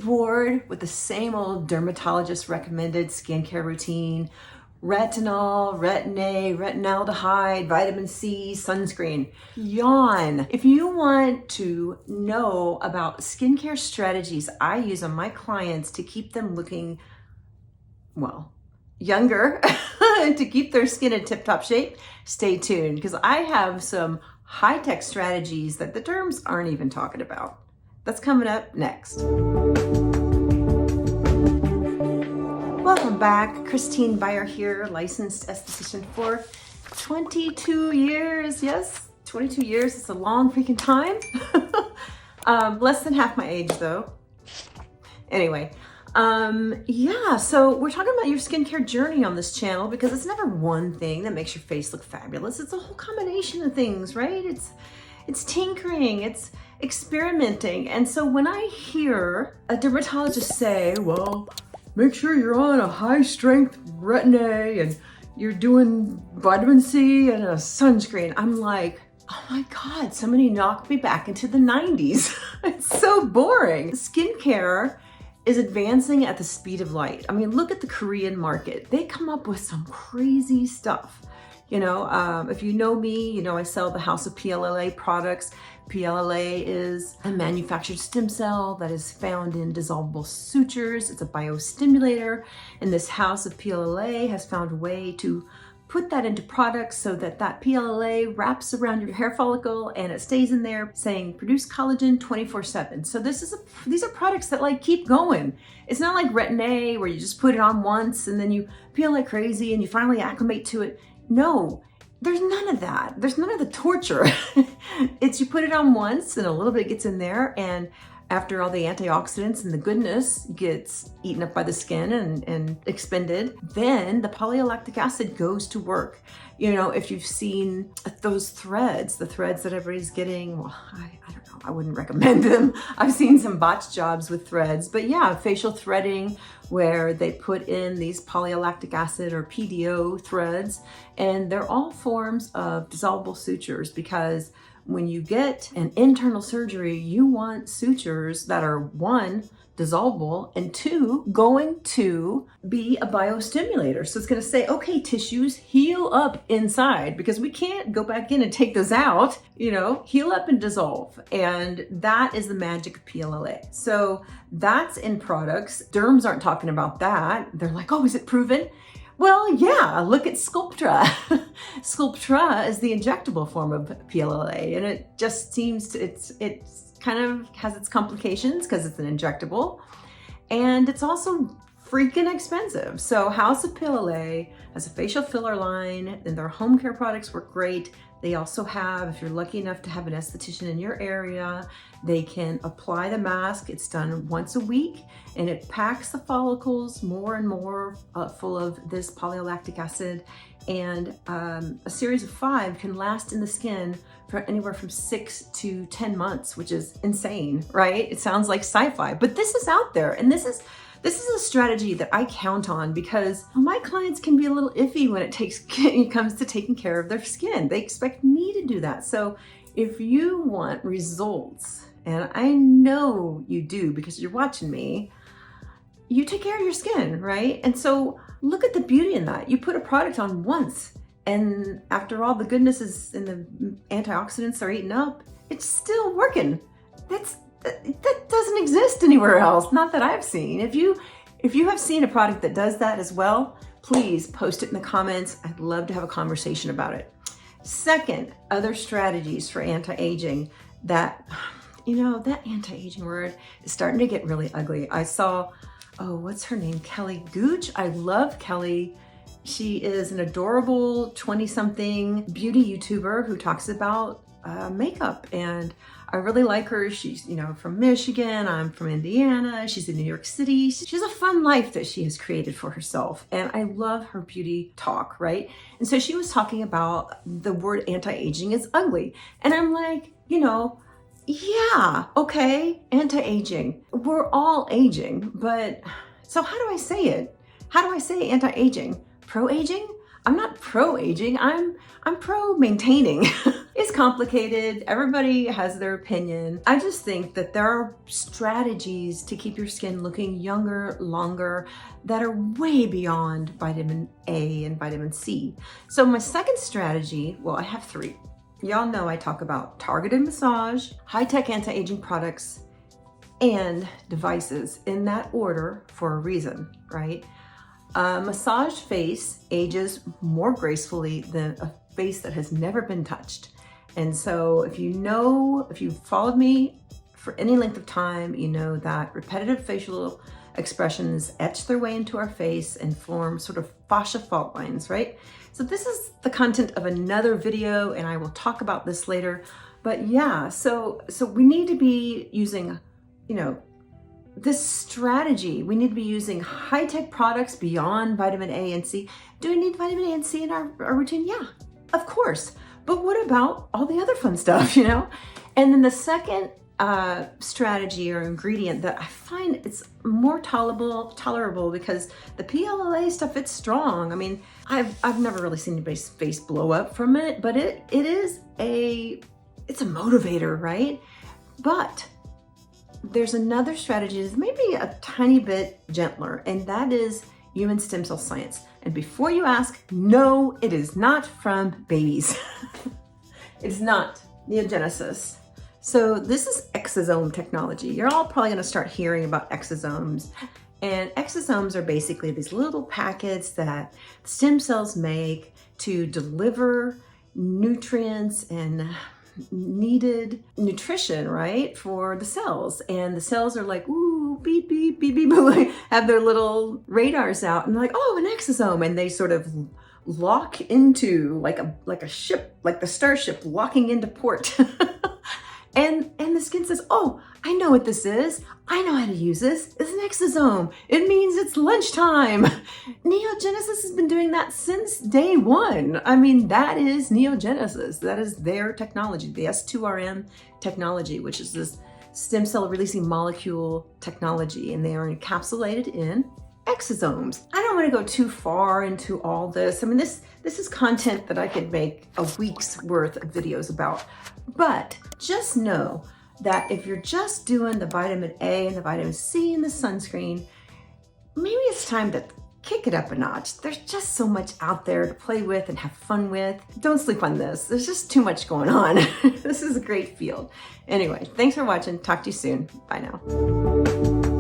bored with the same old dermatologist recommended skincare routine? Retinol, retin-A, retinaldehyde, vitamin C, sunscreen. Yawn. If you want to know about skincare strategies I use on my clients to keep them looking, well, younger, to keep their skin in tip-top shape, stay tuned, because I have some high-tech strategies that the derms aren't even talking about. That's coming up next. Welcome back. Christine Byer here, licensed esthetician for 22 years. Yes, 22 years. It's a long freaking time. Less than half my age though. Anyway, yeah, so we're talking about your skincare journey on this channel because it's never one thing that makes your face look fabulous. It's a whole combination of things, right? It's tinkering, it's experimenting. And so when I hear a dermatologist say, well, make sure you're on a high strength retin-A and you're doing vitamin C and a sunscreen, I'm like, oh my God, somebody knocked me back into the 90s. It's so boring. Skincare is advancing at the speed of light. I mean, look at the Korean market. They come up with some crazy stuff. You know, if you know me, you know I sell the House of PLLA products. PLLA is a manufactured stem cell that is found in dissolvable sutures. It's a biostimulator, and this House of PLLA has found a way to put that into products so that that PLLA wraps around your hair follicle and it stays in there saying produce collagen 24/7. So these are products that like keep going. It's not like retin-A where you just put it on once and then you feel like crazy and you finally acclimate to it. No, there's none of that. There's none of the torture. It's you put it on once and a little bit gets in there, and after all the antioxidants and the goodness gets eaten up by the skin and expended, then the polylactic acid goes to work. You know, if you've seen those threads, the threads that everybody's getting, well, I don't know, I wouldn't recommend them. I've seen some botched jobs with threads, but yeah, facial threading where they put in these polylactic acid or PDO threads, and they're all forms of dissolvable sutures because when you get an internal surgery, you want sutures that are one, dissolvable, and two, going to be a biostimulator. So it's going to say, okay, tissues, heal up inside, because we can't go back in and take those out, you know, heal up and dissolve. And that is the magic of PLLA. So that's in products. Derms aren't talking about that. They're like, oh, is it proven? Well, yeah, look at Sculptra. Sculptra is the injectable form of PLLA, and it just seems to, it's kind of has its complications because it's an injectable, and it's also freaking expensive. So House of PLLA has a facial filler line, and their home care products work great. They also have, if you're lucky enough to have an esthetician in your area, they can apply the mask. It's done once a week, and it packs the follicles more and more full of this polylactic acid. And a series of 5 can last in the skin for anywhere from 6 to 10 months, which is insane, right? It sounds like sci-fi, but this is out there, and this is a strategy that I count on because my clients can be a little iffy when it comes to taking care of their skin. They expect me to do that. So if you want results, and I know you do because you're watching me, you take care of your skin, right? And so look at the beauty in that. You put a product on once, and after all the goodness is and the antioxidants are eaten up, it's still working. That doesn't exist anywhere else, not that I've seen. If you have seen a product that does that as well, please post it in the comments. I'd love to have a conversation about it. Second, other strategies for anti-aging that, you know, that anti-aging word is starting to get really ugly. I saw, oh, what's her name? Kelly Gooch. I love Kelly. She is an adorable 20-something beauty YouTuber who talks about makeup, and I really like her. She's, you know, from Michigan. I'm from Indiana. She's in New York City. She has a fun life that she has created for herself, and I love her beauty talk, right? And so she was talking about the word anti-aging is ugly, and I'm like, you know, yeah, okay, anti-aging. We're all aging, but so how do I say it? How do I say anti-aging? Pro-aging? I'm not pro-aging, I'm pro-maintaining. It's complicated, everybody has their opinion. I just think that there are strategies to keep your skin looking younger, longer, that are way beyond vitamin A and vitamin C. So my second strategy, well, I have three. Y'all know I talk about targeted massage, high-tech anti-aging products, and devices in that order for a reason, right? A massaged face ages more gracefully than a face that has never been touched. And so if you've followed me for any length of time, you know that repetitive facial expressions etch their way into our face and form sort of fascia fault lines, right? So this is the content of another video, and I will talk about this later. But yeah, so we need to be using, this strategy. We need to be using high-tech products beyond vitamin A and C. Do we need vitamin A and C in our routine? Yeah, of course. But what about all the other fun stuff, And then the second strategy or ingredient that I find it's more tolerable because the PLLA stuff, it's strong. I mean, I've never really seen anybody's face blow up from it, but it's a motivator, right? But there's another strategy that's maybe a tiny bit gentler, and that is human stem cell science. And before you ask, no, it is not from babies. It's not neogenesis. So this is exosome technology. You're all probably gonna start hearing about exosomes. And exosomes are basically these little packets that stem cells make to deliver nutrients and needed nutrition, right, for the cells. And the cells are like, ooh, beep, beep, beep, beep, beep, have their little radars out and like, oh, an exosome. And they sort of lock into like a ship, like the starship locking into port. and the skin says, oh, I know what this is. I know how to use this. It's an exosome. It means it's lunchtime. Neogenesis has been doing that since day one. I mean, that is neogenesis. That is their technology, the S2RM technology, which is this stem cell releasing molecule technology, and they are encapsulated in exosomes. I don't want to go too far into all this. I mean, this is content that I could make a week's worth of videos about, but just know that if you're just doing the vitamin A and the vitamin C and the sunscreen, maybe it's time to kick it up a notch. There's just so much out there to play with and have fun with. Don't sleep on this. There's just too much going on. This is a great field. Anyway, thanks for watching. Talk to you soon. Bye now.